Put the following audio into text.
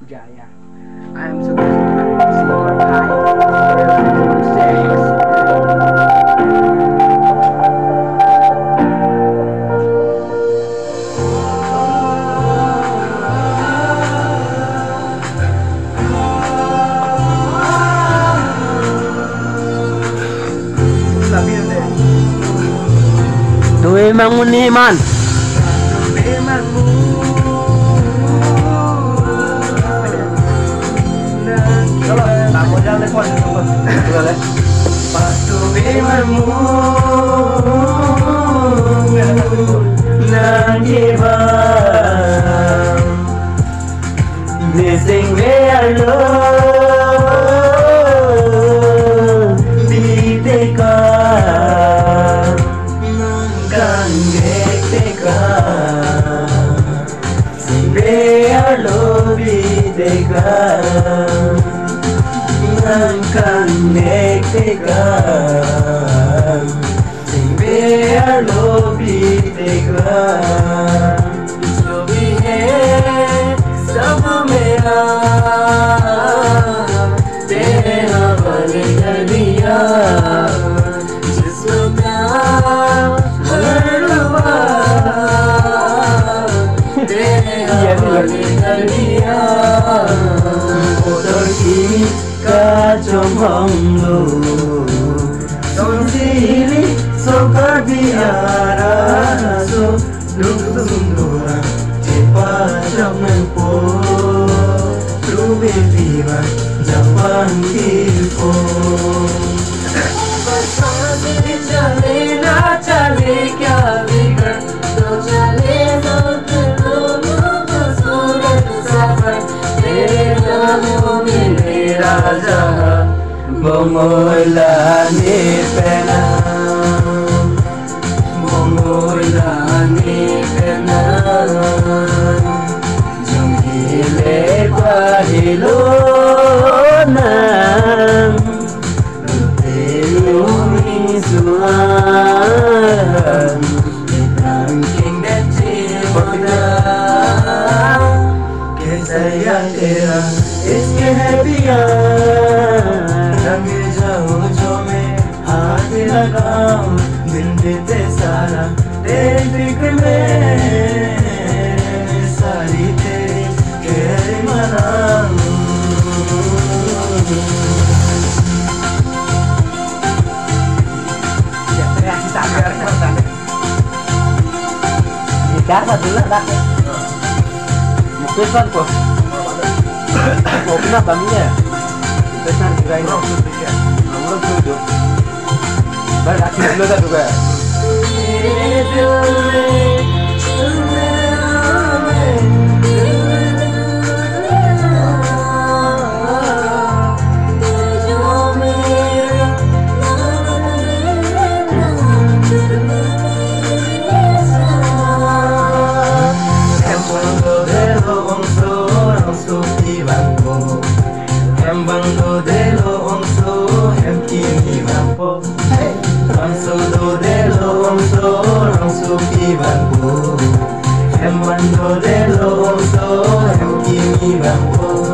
Jaya. I am supposed to see your Tu emang muniman. Kalau tak mau jalan telepon boleh. Patu imanmu nangiba missing me alone diteka kangeteka singbe alone diteka kangeteka singbe alone diteka जो भी है सब मेरा तेरे हवाले कर दिया जिसमें प्यार हुआ तेरे हवाले कर दिया उधर की kacang hanglo sendiri sokar biara so duduk Jangan po Rubi viva Jangan kipo Bersama chale na chale kya bigar To chale no dilo Surat safar Tere naamon mein mera jahan Momola ne pehna Momola ne pehna Hello nam Hello misuan Tangking dan cinta Que saya tera Iske hai piyan Rang jao jo mein haath lagaun Din bite sara Tere fikr mein Sari teri keri manaun Gitar dulu dah. Mungkin kan kok. Mau kenapa minyak? Besar juga ini. Nomor tujuh. Berarti dulu dah juga. Bando de lo onso hem kimi mampo Ranso do de lo onso ranso ki mampo Hem bando de lo onso hem kimi mampo